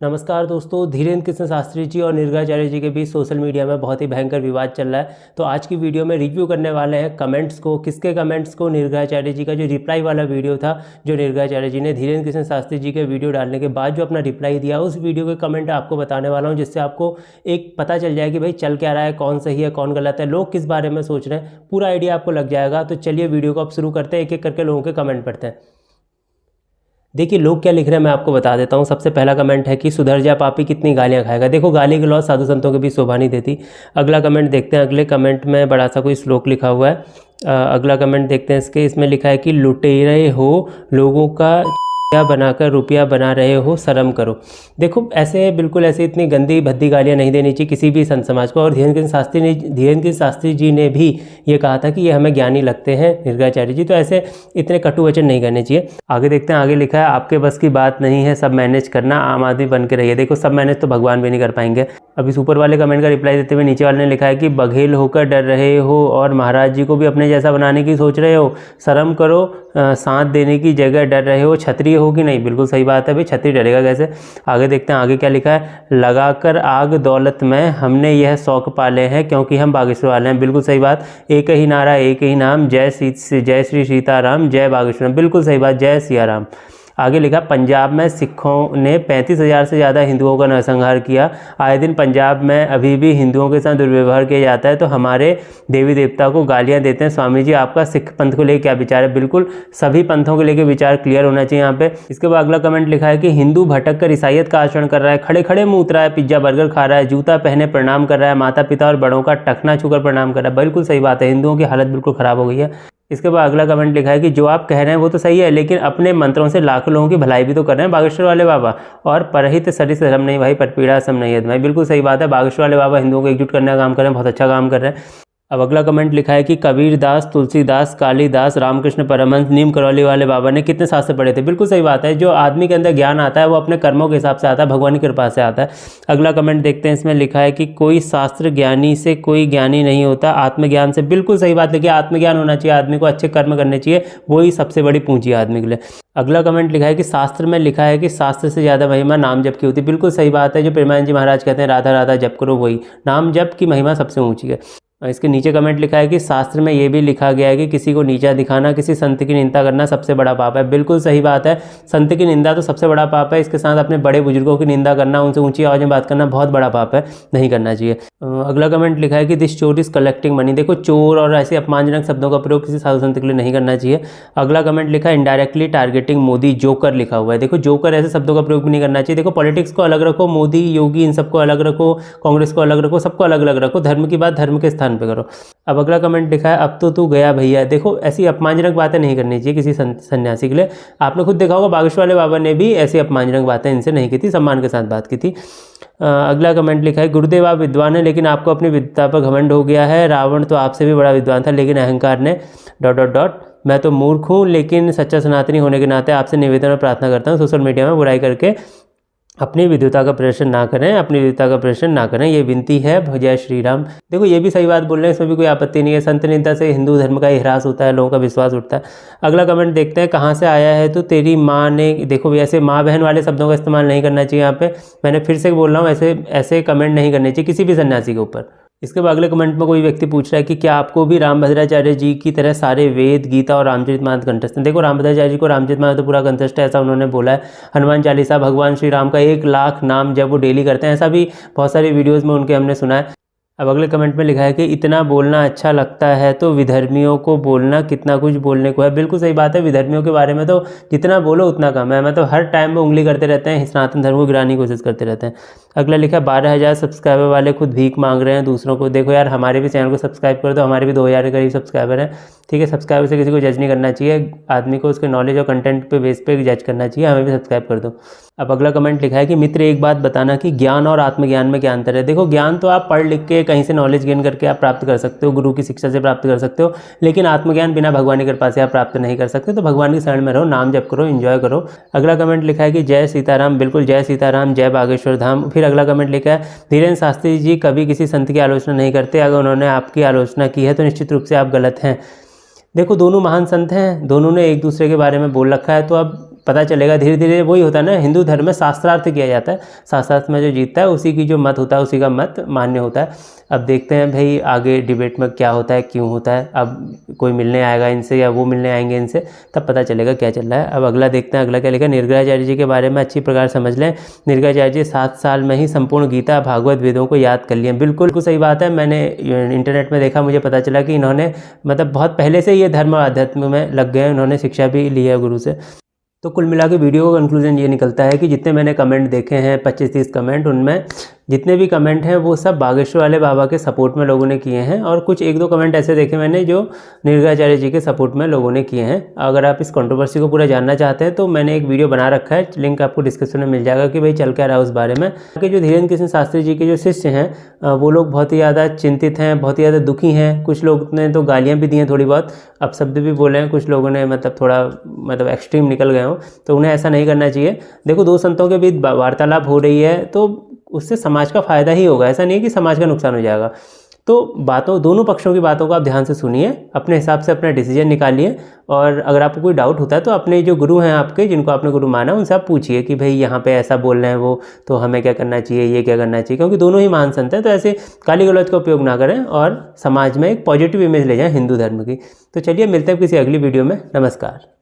नमस्कार दोस्तों, धीरेन्द्र कृष्ण शास्त्री जी और निर्गाचार्य जी के बीच सोशल मीडिया में बहुत ही भयंकर विवाद चल रहा है। तो आज की वीडियो में रिव्यू करने वाले हैं कमेंट्स को। किसके कमेंट्स को? निर्गाचार्य जी का जो रिप्लाई वाला वीडियो था, जो निर्गाचार्य जी ने धीरेन्द्र कृष्ण शास्त्री जी के वीडियो डालने के बाद जो अपना रिप्लाई दिया, उस वीडियो के कमेंट आपको बताने वाला हूँ, जिससे आपको एक पता चल जाए कि भाई चल क्या रहा है, कौन सही है कौन गलत है, लोग किस बारे में सोच रहे हैं, पूरा आइडिया आपको लग जाएगा। तो चलिए वीडियो को अब शुरू करते हैं, एक एक करके लोगों के कमेंट पढ़ते हैं। देखिए लोग क्या लिख रहे हैं मैं आपको बता देता हूँ। सबसे पहला कमेंट है कि सुधर जा पापी, कितनी गालियाँ खाएगा। देखो गाली गलौज साधु संतों के बीच शोभा नहीं देती। अगला कमेंट देखते हैं। अगले कमेंट में बड़ा सा कोई श्लोक लिखा हुआ है। अगला कमेंट देखते हैं इसमें लिखा है कि लुटेरे हो, लोगों का बनाकर रुपया बना रहे हो, शर्म करो। देखो ऐसे बिल्कुल ऐसे इतनी गंदी भद्दी गालियाँ नहीं देनी चाहिए किसी भी संत समाज को। और धीरेन्द्र कृष्ण शास्त्री जी ने भी ये कहा था कि ये हमें ज्ञानी लगते हैं निर्गाचार्य जी, तो ऐसे इतने कटु वचन नहीं करने चाहिए। आगे देखते हैं। आगे लिखा है आपके बस की बात नहीं है सब मैनेज करना, आम आदमी बन के रहिए। देखो सब मैनेज तो भगवान भी नहीं कर पाएंगे। अब इस ऊपर वाले कमेंट का रिप्लाई देते हुए नीचे वाले ने लिखा है कि बघेल होकर डर रहे हो और महाराज जी को भी अपने जैसा बनाने की सोच रहे हो, शर्म करो। साथ देने की जगह डर रहे हो, क्षत्रिय हो कि नहीं। बिल्कुल सही बात है भाई, क्षत्रिय डरेगा कैसे। आगे देखते हैं आगे क्या लिखा है। लगाकर आग दौलत में हमने यह शौक पाले हैं क्योंकि हम बागेश्वर वाले हैं। बिल्कुल सही बात। एक ही नारा एक ही नाम, जय श्री सीताराम, जय बागेश्वर। बिल्कुल सही बात, जय सिया राम। आगे लिखा पंजाब में सिखों ने 35,000 से ज़्यादा हिंदुओं का नरसंहार किया। आए दिन पंजाब में अभी भी हिंदुओं के साथ दुर्व्यवहार किया जाता है, तो हमारे देवी देवता को गालियां देते हैं। स्वामी जी आपका सिख पंथ को लेकर क्या विचार है। बिल्कुल सभी पंथों को लेकर विचार क्लियर होना चाहिए यहाँ पे। इसके बाद अगला कमेंट लिखा है कि हिंदू भटक कर ईसाइयत का आचरण कर रहा है, खड़े खड़े मूत रहा है, पिज्जा बर्गर खा रहा है, जूता पहने प्रणाम कर रहा है, माता पिता और बड़ों का टखना छूकर प्रणाम कर रहा है। बिल्कुल सही बात है, हिंदुओं की हालत बिल्कुल ख़राब हो गई है। इसके बाद अगला कमेंट लिखा है कि जो आप कह रहे हैं वो तो सही है, लेकिन अपने मंत्रों से लाखों लोगों की भलाई भी तो कर रहे हैं बागेश्वर वाले बाबा। और परहित सरिस धर्म नहीं भाई, परपीड़ा सम नहीं है भाई। बिल्कुल सही बात है, बागेश्वर वाले बाबा हिंदुओं को एकजुट करने का काम कर रहे हैं, बहुत अच्छा काम कर रहे हैं। अब अगला कमेंट लिखा है कि कबीरदास, तुलसीदास, कालिदास, रामकृष्ण परमहंस, नीम करौली वाले बाबा ने कितने शास्त्र पढ़े थे। बिल्कुल सही बात है, जो आदमी के अंदर ज्ञान आता है वो अपने कर्मों के हिसाब से आता है, भगवान की कृपा से आता है। अगला कमेंट देखते हैं। इसमें लिखा है कि कोई शास्त्र ज्ञानी से कोई ज्ञानी नहीं होता, आत्मज्ञान से। बिल्कुल सही बात है कि आत्मज्ञान होना चाहिए, आदमी को अच्छे कर्म करने चाहिए, वही सबसे बड़ी पूंजी है आदमी के लिए। अगला कमेंट लिखा है कि शास्त्र में लिखा है कि शास्त्र से ज़्यादा महिमा नाम जप की होती है। बिल्कुल सही बात है, जो प्रेमानंद जी महाराज कहते हैं राधा राधा जप करो, वही नाम जप की महिमा सबसे ऊंची है। इसके नीचे कमेंट लिखा है कि शास्त्र में ये भी लिखा गया है कि किसी को नीचा दिखाना, किसी संत की निंदा करना सबसे बड़ा पाप है। बिल्कुल सही बात है, संत की निंदा तो सबसे बड़ा पाप है। इसके साथ अपने बड़े बुजुर्गों की निंदा करना, उनसे ऊंची आवाज़ में बात करना बहुत बड़ा पाप है, नहीं करना चाहिए। अगला कमेंट लिखा है कि दिस चोर इज कलेक्टिंग मनी। देखो चोर और ऐसे अपमानजनक शब्दों का प्रयोग किसी साधु संत के लिए नहीं करना चाहिए। अगला कमेंट लिखा है इनडायरेक्टली टारगेटिंग मोदी, जोकर लिखा हुआ है। देखो जोकर ऐसे शब्दों का प्रयोग भी नहीं करना चाहिए। देखो पॉलिटिक्स को अलग रखो, मोदी योगी इन सबको अलग रखो, कांग्रेस को अलग रखो, सबको अलग अलग रखो, धर्म की बात धर्म के स्थान पर करो। अब अगला कमेंट लिखा है अब तो तू गया भैया। देखो ऐसी अपमानजनक बातें नहीं करनी चाहिए किसी सन्यासी के लिए। आपने खुद देखा होगा बागेश्वर वाले बाबा ने भी ऐसी अपमानजनक बातें इनसे नहीं की थी, सम्मान के साथ बात की थी। अगला कमेंट लिखा है गुरुदेव आप विद्वान हैं लेकिन आपको अपनी विद्वता पर घमंड हो गया है। रावण तो आपसे भी बड़ा विद्वान था लेकिन अहंकार ने ... मैं तो मूर्ख हूँ लेकिन सच्चा सनातनी होने के नाते आपसे निवेदन और प्रार्थना करता हूँ, सोशल मीडिया में बुराई करके अपनी विद्वता का प्रदर्शन ना करें, अपनी विद्वता का प्रदर्शन ना करें, ये विनती है। जय श्री राम। देखो ये भी सही बात बोल रहे हैं, इसमें भी कोई आपत्ति नहीं है। संत निंदा से हिंदू धर्म का ह्रास होता है, लोगों का विश्वास उठता है। अगला कमेंट देखते हैं कहाँ से आया है तो तेरी माँ ने। देखो ऐसे माँ बहन वाले शब्दों का इस्तेमाल नहीं करना चाहिए यहाँ पे। मैंने फिर से बोल रहा हूँ, ऐसे कमेंट नहीं करने चाहिए किसी भी सन्यासी के ऊपर। इसके बाद अगले कमेंट में कोई व्यक्ति पूछ रहा है कि क्या आपको भी रामभद्राचार्य जी की तरह सारे वेद, गीता और रामचरितमानस कंठस्थ हैं। देखो रामभद्राचार्य जी को रामचरितमानस तो पूरा कंठस्थ है, ऐसा उन्होंने बोला है। हनुमान चालीसा, भगवान श्री राम का 1 लाख नाम जब वो डेली करते हैं, ऐसा भी बहुत सारी वीडियोज़ में उनके हमने सुना है। अब अगले कमेंट में लिखा है कि इतना बोलना अच्छा लगता है तो विधर्मियों को बोलना कितना कुछ बोलने को है। बिल्कुल सही बात है, विधर्मियों के बारे में तो जितना बोलो उतना कम है। मतलब हर टाइम में उंगली करते रहते हैं, सनातन धर्म को गिराने की कोशिश करते रहते हैं। अगला लिखा 12,000 सब्सक्राइबर वाले खुद भीख मांग रहे हैं दूसरों को। देखो यार हमारे भी चैनल को सब्सक्राइब कर दो, हमारे भी 2,000 के करीब सब्सक्राइबर हैं। ठीक है, सब्सक्राइबर से किसी को जज नहीं करना चाहिए, आदमी को उसके नॉलेज और कंटेंट पे बेस पे जज करना चाहिए। हमें भी सब्सक्राइब कर दो। अब अगला कमेंट लिखा है कि मित्र एक बात बताना कि ज्ञान और आत्मज्ञान में क्या अंतर है। देखो ज्ञान तो आप पढ़ लिख के कहीं से नॉलेज गेन करके आप प्राप्त कर सकते हो, गुरु की शिक्षा से प्राप्त कर सकते हो, लेकिन आत्मज्ञान बिना भगवान की कृपा से आप प्राप्त नहीं कर सकते। तो भगवान की शरण में रहो, नाम जप करो, एंजॉय करो। अगला कमेंट लिखा है कि जय सीताराम। बिल्कुल जय सीताराम, जय बागेश्वर धाम। फिर अगला कमेंट लिखा है धीरेन्द्र शास्त्री जी कभी किसी संत की आलोचना नहीं करते, अगर उन्होंने आपकी आलोचना की है तो निश्चित रूप से आप गलत हैं। देखो दोनों महान संत हैं, दोनों ने एक दूसरे के बारे में बोल रखा है, तो अब पता चलेगा धीरे धीरे। वही होता है ना, हिंदू धर्म में शास्त्रार्थ किया जाता है, शास्त्रार्थ में जो जीतता है उसी की जो मत होता है उसी का मत मान्य होता है। अब देखते हैं भाई आगे डिबेट में क्या होता है, क्यों होता है। अब कोई मिलने आएगा इनसे या वो मिलने आएंगे इनसे, तब पता चलेगा क्या चल रहा है। अब अगला देखते हैं अगला क्या लिखा। निर्गलाचार्य जी के बारे में अच्छी प्रकार समझ लें। निर्गलाचार्य जी 7 साल में ही संपूर्ण गीता भागवत वेदों को याद कर लिए। बिल्कुल सही बात है। मैंने इंटरनेट में देखा, मुझे पता चला कि इन्होंने मतलब बहुत पहले से ये धर्म और अध्यात्म में लग गए, उन्होंने शिक्षा भी ली है गुरु से। तो कुल मिला के वीडियो का कंक्लूजन ये निकलता है कि जितने मैंने कमेंट देखे हैं 25-30 कमेंट, उनमें जितने भी कमेंट हैं वो सब बागेश्वर वाले बाबा के सपोर्ट में लोगों ने किए हैं, और कुछ 1-2 कमेंट ऐसे देखे मैंने जो निर्गलाचार्य जी के सपोर्ट में लोगों ने किए हैं। अगर आप इस कंट्रोवर्सी को पूरा जानना चाहते हैं तो मैंने एक वीडियो बना रखा है, लिंक आपको डिस्क्रिप्शन में मिल जाएगा कि भाई चल क्या रहा है उस बारे में। कि जो धीरेन्द्र कृष्ण शास्त्री जी के जो शिष्य हैं वो लोग बहुत ही ज़्यादा चिंतित हैं, बहुत ही ज़्यादा दुखी हैं। कुछ लोग ने तो गालियाँ भी दी हैं थोड़ी बहुत, अब शब्द भी बोले हैं कुछ लोगों ने, मतलब थोड़ा मतलब एक्सट्रीम निकल गए हों, तो उन्हें ऐसा नहीं करना चाहिए। देखो 2 संतों के बीच वार्तालाप हो रही है तो उससे समाज का फ़ायदा ही होगा, ऐसा नहीं है कि समाज का नुकसान हो जाएगा। तो दोनों पक्षों की बातों को आप ध्यान से सुनिए, अपने हिसाब से अपना डिसीजन निकालिए। और अगर आपको कोई डाउट होता है तो अपने जो गुरु हैं आपके, जिनको आपने गुरु माना, उनसे आप पूछिए कि भाई यहाँ पे ऐसा बोल रहे हैं वो, तो हमें क्या करना चाहिए, ये क्या करना चाहिए, क्योंकि दोनों ही महान संत हैं। तो ऐसे गाली गलौज का उपयोग ना करें और समाज में एक पॉजिटिव इमेज ले जाएं हिंदू धर्म की। तो चलिए मिलते हैं किसी अगली वीडियो में। नमस्कार।